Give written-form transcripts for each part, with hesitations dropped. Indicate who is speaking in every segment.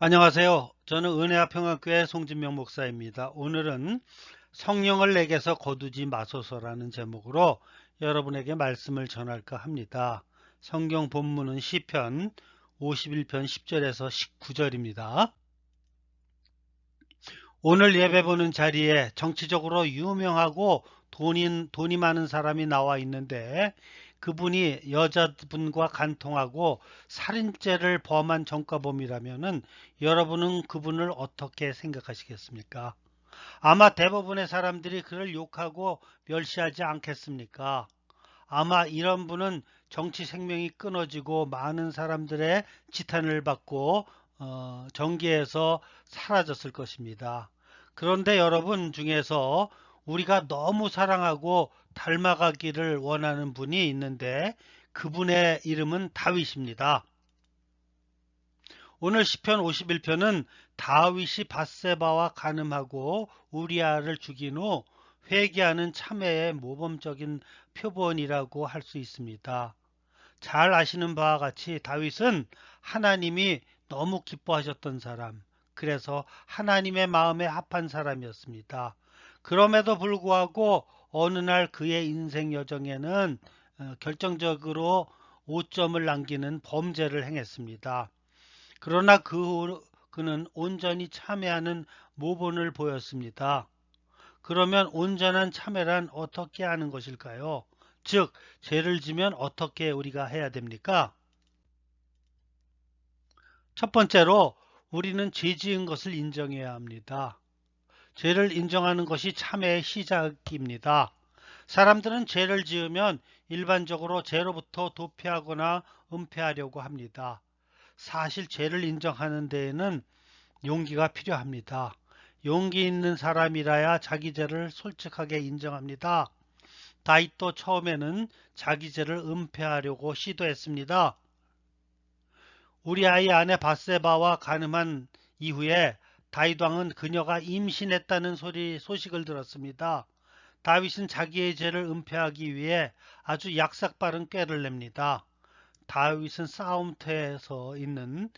Speaker 1: 안녕하세요. 저는 은혜화평화교회 송진명 목사입니다. 오늘은 성령을 내게서 거두지 마소서라는 제목으로 여러분에게 말씀을 전할까 합니다. 성경 본문은 시편 51편 10절에서 19절입니다. 오늘 예배 보는 자리에 정치적으로 유명하고 돈이 많은 사람이 나와 있는데 그분이 여자분과 간통하고 살인죄를 범한 전과범이라면은 여러분은 그분을 어떻게 생각하시겠습니까? 아마 대부분의 사람들이 그를 욕하고 멸시하지 않겠습니까? 아마 이런 분은 정치 생명이 끊어지고 많은 사람들의 지탄을 받고 정계에서 사라졌을 것입니다. 그런데 여러분 중에서 우리가 너무 사랑하고 닮아가기를 원하는 분이 있는데 그분의 이름은 다윗입니다. 오늘 시편 51편은 다윗이 밧세바와 간음하고 우리아를 죽인 후 회개하는 참회의 모범적인 표본이라고 할 수 있습니다. 잘 아시는 바와 같이 다윗은 하나님이 너무 기뻐하셨던 사람, 그래서 하나님의 마음에 합한 사람이었습니다. 그럼에도 불구하고 어느 날 그의 인생 여정에는 결정적으로 오점을 남기는 범죄를 행했습니다. 그러나 그 후 그는 온전히 참회하는 모본을 보였습니다. 그러면 온전한 참회란 어떻게 하는 것일까요? 즉, 죄를 지면 어떻게 우리가 해야 됩니까? 첫 번째로 우리는 죄 지은 것을 인정해야 합니다. 죄를 인정하는 것이 참회의 시작입니다. 사람들은 죄를 지으면 일반적으로 죄로부터 도피하거나 은폐하려고 합니다. 사실 죄를 인정하는 데에는 용기가 필요합니다. 용기 있는 사람이라야 자기 죄를 솔직하게 인정합니다. 다윗도 처음에는 자기 죄를 은폐하려고 시도했습니다. 우리 아이 아내 밧세바와 간음한 이후에 다윗 왕은 그녀가 임신했다는 소식을 들었습니다. 다윗은 자기의 죄를 은폐하기 위해 아주 약삭빠른 꾀를 냅니다. 다윗은 싸움터에서 있는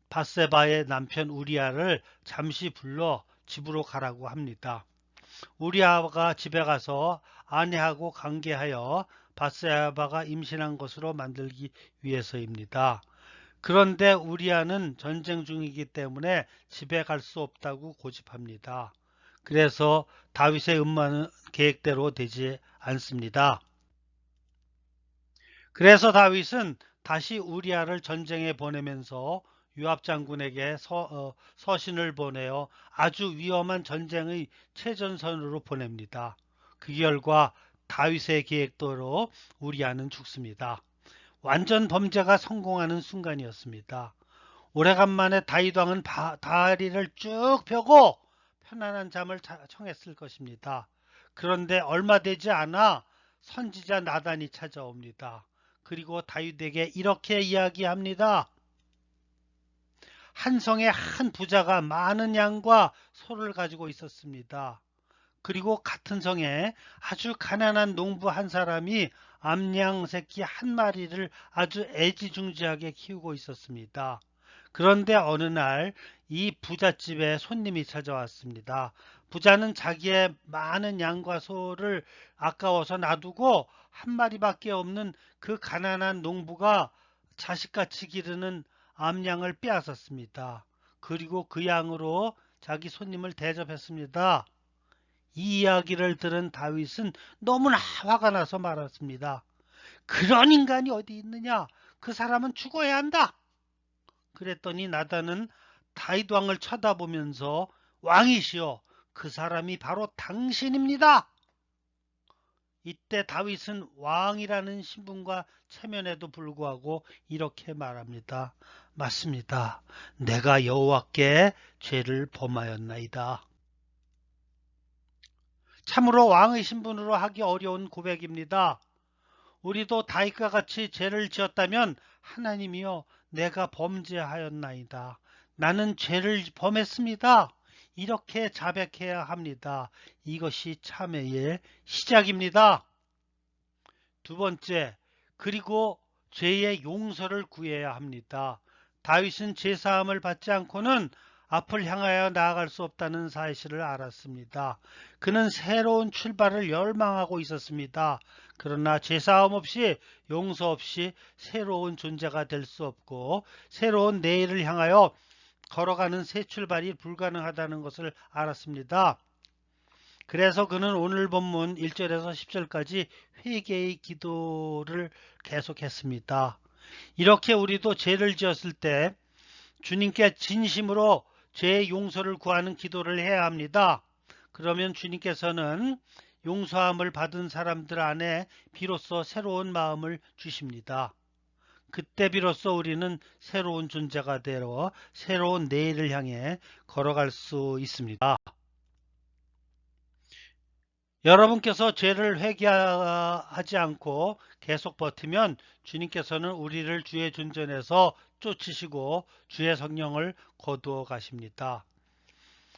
Speaker 1: 밧세바의 남편 우리아를 잠시 불러 집으로 가라고 합니다. 우리아가 집에 가서 아내하고 관계하여 밧세바가 임신한 것으로 만들기 위해서입니다. 그런데 우리아는 전쟁 중이기 때문에 집에 갈 수 없다고 고집합니다. 그래서 다윗의 음모는 계획대로 되지 않습니다. 그래서 다윗은 다시 우리아를 전쟁에 보내면서 요압 장군에게 서신을 보내어 아주 위험한 전쟁의 최전선으로 보냅니다. 그 결과 다윗의 계획대로 우리아는 죽습니다. 완전 범죄가 성공하는 순간이었습니다. 오래간만에 다윗 왕은 다리를 쭉 펴고 편안한 잠을 청했을 것입니다. 그런데 얼마 되지 않아 선지자 나단이 찾아옵니다. 그리고 다윗에게 이렇게 이야기합니다. 한 성에 한 부자가 많은 양과 소를 가지고 있었습니다. 그리고 같은 성에 아주 가난한 농부 한 사람이 암양 새끼 한 마리를 아주 애지중지하게 키우고 있었습니다. 그런데 어느 날 이 부잣집에 손님이 찾아왔습니다. 부자는 자기의 많은 양과 소를 아까워서 놔두고 한 마리밖에 없는 그 가난한 농부가 자식같이 기르는 암양을 빼앗았습니다. 그리고 그 양으로 자기 손님을 대접했습니다. 이 이야기를 들은 다윗은 너무나 화가 나서 말했습니다. 그런 인간이 어디 있느냐? 그 사람은 죽어야 한다. 그랬더니 나단은 다윗 왕을 쳐다보면서 왕이시여, 그 사람이 바로 당신입니다. 이때 다윗은 왕이라는 신분과 체면에도 불구하고 이렇게 말합니다. 맞습니다. 내가 여호와께 죄를 범하였나이다. 참으로 왕의 신분으로 하기 어려운 고백입니다. 우리도 다윗과 같이 죄를 지었다면 하나님이여 내가 범죄하였나이다. 나는 죄를 범했습니다. 이렇게 자백해야 합니다. 이것이 참회의 시작입니다. 두 번째, 그리고 죄의 용서를 구해야 합니다. 다윗은 제사함을 받지 않고는 앞을 향하여 나아갈 수 없다는 사실을 알았습니다. 그는 새로운 출발을 열망하고 있었습니다. 그러나 제사함 없이 용서 없이 새로운 존재가 될 수 없고 새로운 내일을 향하여 걸어가는 새 출발이 불가능하다는 것을 알았습니다. 그래서 그는 오늘 본문 1절에서 10절까지 회개의 기도를 계속했습니다. 이렇게 우리도 죄를 지었을 때 주님께 진심으로 죄의 용서를 구하는 기도를 해야 합니다. 그러면 주님께서는 용서함을 받은 사람들 안에 비로소 새로운 마음을 주십니다. 그때 비로소 우리는 새로운 존재가 되어 새로운 내일을 향해 걸어갈 수 있습니다. 여러분께서 죄를 회개하지 않고 계속 버티면 주님께서는 우리를 주의 존전에서 쫓으시고 주의 성령을 거두어 가십니다.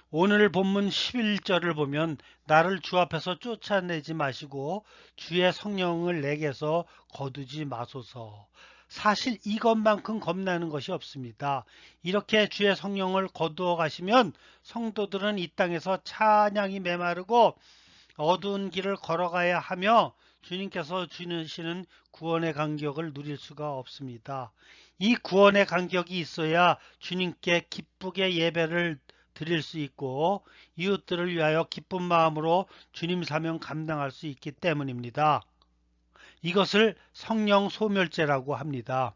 Speaker 1: 오늘 본문 11절을 보면 나를 주 앞에서 쫓아내지 마시고 주의 성령을 내게서 거두지 마소서. 사실 이것만큼 겁나는 것이 없습니다. 이렇게 주의 성령을 거두어 가시면 성도들은 이 땅에서 찬양이 메마르고 어두운 길을 걸어가야 하며 주님께서 주시는 구원의 간격을 누릴 수가 없습니다. 이 구원의 간격이 있어야 주님께 기쁘게 예배를 드릴 수 있고 이웃들을 위하여 기쁜 마음으로 주님 사명 감당할 수 있기 때문입니다. 이것을 성령 소멸제라고 합니다.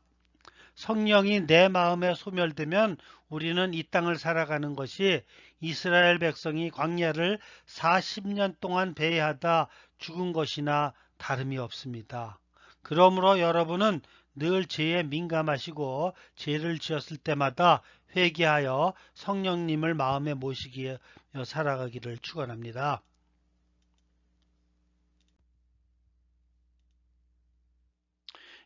Speaker 1: 성령이 내 마음에 소멸되면 우리는 이 땅을 살아가는 것이 이스라엘 백성이 광야를 40년 동안 배회하다 죽은 것이나 다름이 없습니다. 그러므로 여러분은 늘 죄에 민감하시고 죄를 지었을 때마다 회개하여 성령님을 마음에 모시기에 살아가기를 축원합니다.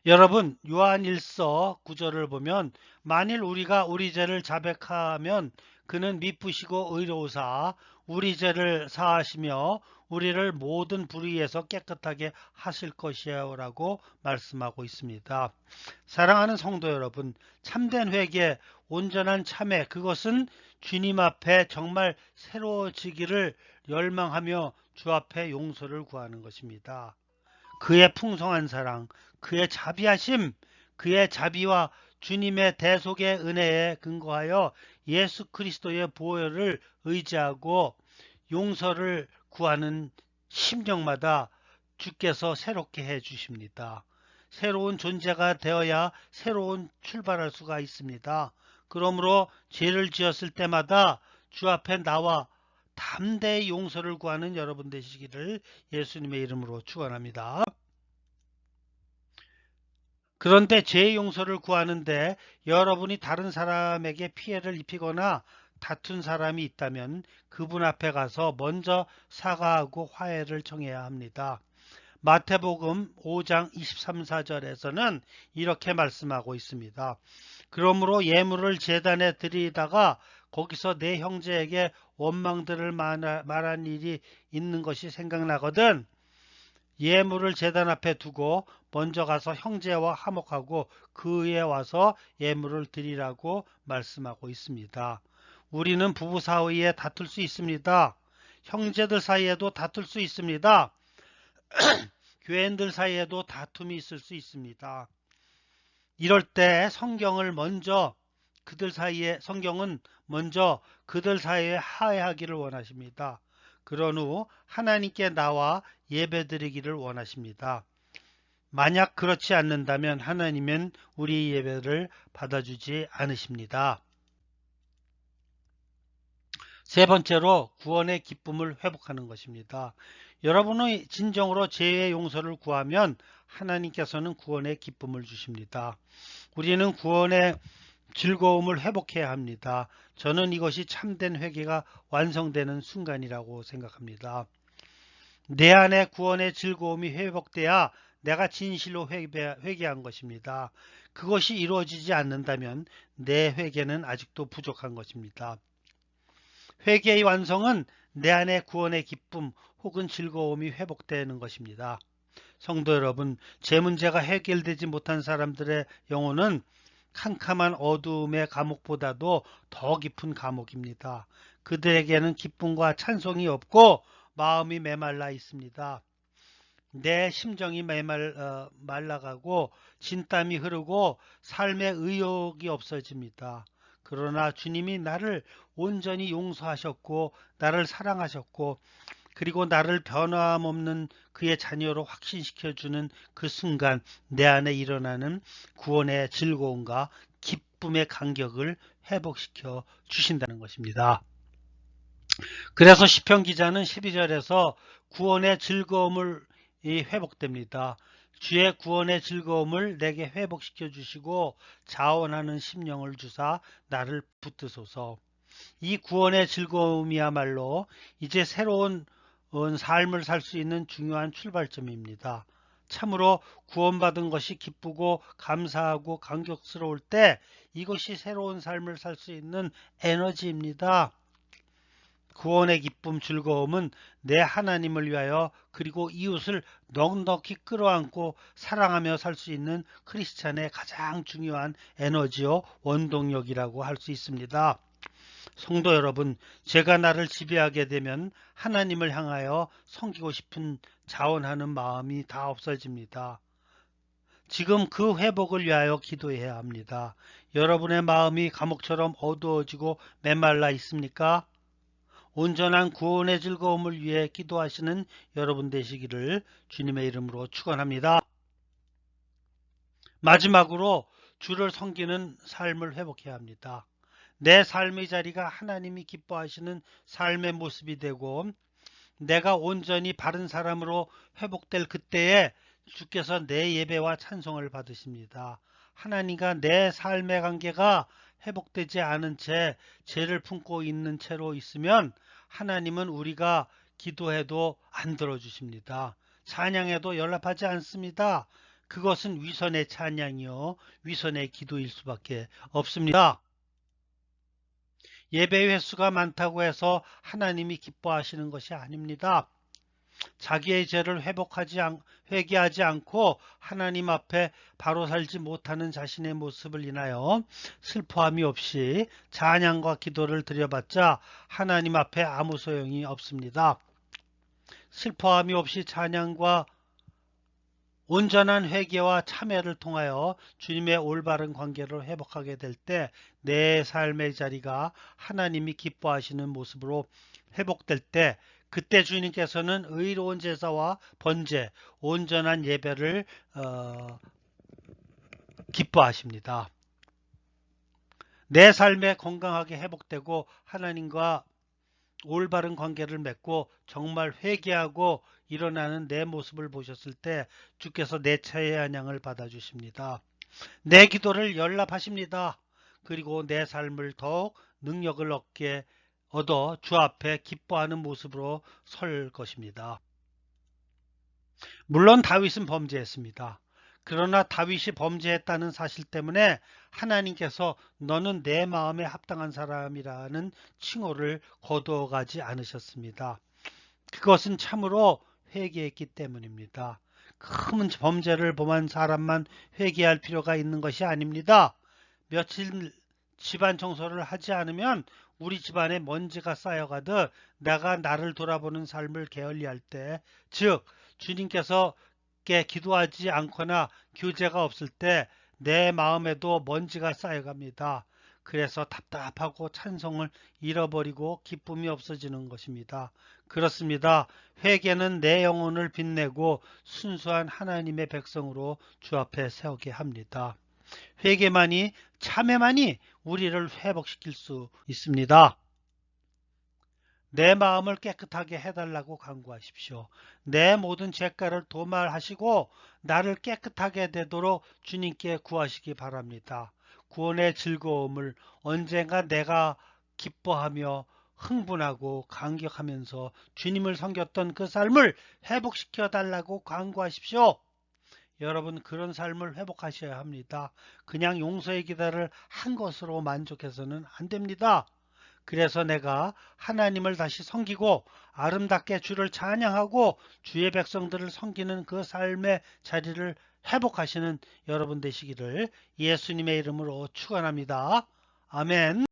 Speaker 1: 여러분, 요한일서 9절을 보면 만일 우리가 우리 죄를 자백하면 그는 미쁘시고 의로우사 우리 죄를 사하시며 우리를 모든 불의에서 깨끗하게 하실 것이요 라고 말씀하고 있습니다. 사랑하는 성도 여러분, 참된 회개, 온전한 참회, 그것은 주님 앞에 정말 새로워지기를 열망하며 주 앞에 용서를 구하는 것입니다. 그의 풍성한 사랑, 그의 자비하심, 그의 자비와 주님의 대속의 은혜에 근거하여 예수 그리스도의 보혈을 의지하고 용서를 구하는 심령마다 주께서 새롭게 해 주십니다. 새로운 존재가 되어야 새로운 출발할 수가 있습니다. 그러므로 죄를 지었을 때마다 주 앞에 나와 담대히 용서를 구하는 여러분 되시기를 예수님의 이름으로 축원합니다. 그런데 죄의 용서를 구하는데 여러분이 다른 사람에게 피해를 입히거나 다툰 사람이 있다면 그분 앞에 가서 먼저 사과하고 화해를 청해야 합니다. 마태복음 5장 23, 4절에서는 이렇게 말씀하고 있습니다. 그러므로 예물을 제단에 드리다가 거기서 내 형제에게 원망들을 말한 일이 있는 것이 생각나거든 예물을 제단 앞에 두고 먼저 가서 형제와 화목하고 그에 와서 예물을 드리라고 말씀하고 있습니다. 우리는 부부 사이에 다툴 수 있습니다. 형제들 사이에도 다툴 수 있습니다. 교인들 사이에도 다툼이 있을 수 있습니다. 이럴 때 성경은 먼저 그들 사이에 화해하기를 원하십니다. 그런 후 하나님께 나와 예배드리기를 원하십니다. 만약 그렇지 않는다면 하나님은 우리 예배를 받아주지 않으십니다. 세 번째로 구원의 기쁨을 회복하는 것입니다. 여러분의 진정으로 죄의 용서를 구하면 하나님께서는 구원의 기쁨을 주십니다. 우리는 구원의 즐거움을 회복해야 합니다. 저는 이것이 참된 회개가 완성되는 순간이라고 생각합니다. 내 안에 구원의 즐거움이 회복돼야 내가 진실로 회개한 것입니다. 그것이 이루어지지 않는다면 내 회개는 아직도 부족한 것입니다. 회개의 완성은 내 안에 구원의 기쁨 혹은 즐거움이 회복되는 것입니다. 성도 여러분, 제 문제가 해결되지 못한 사람들의 영혼은 캄캄한 어두움의 감옥보다도 더 깊은 감옥입니다. 그들에게는 기쁨과 찬송이 없고 마음이 메말라 있습니다. 내 심정이 말라가고 진땀이 흐르고 삶의 의욕이 없어집니다. 그러나 주님이 나를 온전히 용서하셨고 나를 사랑하셨고 그리고 나를 변함없는 그의 자녀로 확신시켜주는 그 순간 내 안에 일어나는 구원의 즐거움과 기쁨의 간격을 회복시켜 주신다는 것입니다. 그래서 시편 기자는 12절에서 구원의 즐거움을 회복됩니다. 주의 구원의 즐거움을 내게 회복시켜 주시고 자원하는 심령을 주사 나를 붙드소서. 이 구원의 즐거움이야말로 이제 새로운 삶을 살 수 있는 중요한 출발점입니다. 참으로 구원받은 것이 기쁘고 감사하고 감격스러울 때 이것이 새로운 삶을 살 수 있는 에너지입니다. 구원의 기쁨 즐거움은 내 하나님을 위하여 그리고 이웃을 넉넉히 끌어안고 사랑하며 살 수 있는 크리스찬의 가장 중요한 에너지요 원동력이라고 할 수 있습니다. 성도 여러분, 제가 나를 지배하게 되면 하나님을 향하여 섬기고 싶은 자원하는 마음이 다 없어집니다. 지금 그 회복을 위하여 기도해야 합니다. 여러분의 마음이 감옥처럼 어두워지고 메말라 있습니까? 온전한 구원의 즐거움을 위해 기도하시는 여러분 되시기를 주님의 이름으로 축원합니다. 마지막으로 주를 섬기는 삶을 회복해야 합니다. 내 삶의 자리가 하나님이 기뻐하시는 삶의 모습이 되고 내가 온전히 바른 사람으로 회복될 그때에 주께서 내 예배와 찬송을 받으십니다. 하나님과 내 삶의 관계가 회복되지 않은 채 죄를 품고 있는 채로 있으면 하나님은 우리가 기도해도 안 들어주십니다. 찬양해도 연락하지 않습니다. 그것은 위선의 찬양이요 위선의 기도일 수밖에 없습니다. 예배 횟수가 많다고 해서 하나님이 기뻐하시는 것이 아닙니다. 자기의 죄를 회개하지 않고 하나님 앞에 바로 살지 못하는 자신의 모습을 인하여 슬퍼함이 없이 찬양과 기도를 드려봤자 하나님 앞에 아무 소용이 없습니다. 슬퍼함이 없이 찬양과 온전한 회개와 참회를 통하여 주님의 올바른 관계를 회복하게 될 때 내 삶의 자리가 하나님이 기뻐하시는 모습으로 회복될 때 그때 주님께서는 의로운 제사와 번제, 온전한 예배를 기뻐하십니다. 내 삶에 건강하게 회복되고 하나님과 올바른 관계를 맺고 정말 회개하고 일어나는 내 모습을 보셨을 때 주께서 내 찬양을 받아주십니다. 내 기도를 연락하십니다. 그리고 내 삶을 더욱 능력을 얻어 주 앞에 기뻐하는 모습으로 설 것입니다. 물론 다윗은 범죄했습니다. 그러나 다윗이 범죄했다는 사실 때문에 하나님께서 너는 내 마음에 합당한 사람이라는 칭호를 거두어가지 않으셨습니다. 그것은 참으로 회개했기 때문입니다. 큰 범죄를 범한 사람만 회개할 필요가 있는 것이 아닙니다. 며칠 집안 청소를 하지 않으면 우리 집안에 먼지가 쌓여가듯 내가 나를 돌아보는 삶을 게을리할 때, 즉 주님께서 기도하지 않거나 교제가 없을 때 내 마음에도 먼지가 쌓여갑니다. 그래서 답답하고 찬송을 잃어버리고 기쁨이 없어지는 것입니다. 그렇습니다. 회개는 내 영혼을 빛내고 순수한 하나님의 백성으로 주 앞에 세우게 합니다. 회개만이 참회만이 우리를 회복시킬 수 있습니다. 내 마음을 깨끗하게 해달라고 간구하십시오. 내 모든 죄가를 도말하시고 나를 깨끗하게 되도록 주님께 구하시기 바랍니다. 구원의 즐거움을 언젠가 내가 기뻐하며 흥분하고 감격하면서 주님을 섬겼던 그 삶을 회복시켜 달라고 간구하십시오. 여러분 그런 삶을 회복하셔야 합니다. 그냥 용서의 기도를 한 것으로 만족해서는 안 됩니다. 그래서 내가 하나님을 다시 섬기고 아름답게 주를 찬양하고 주의 백성들을 섬기는 그 삶의 자리를 회복하시는 여러분 되시기를 예수님의 이름으로 축원합니다. 아멘.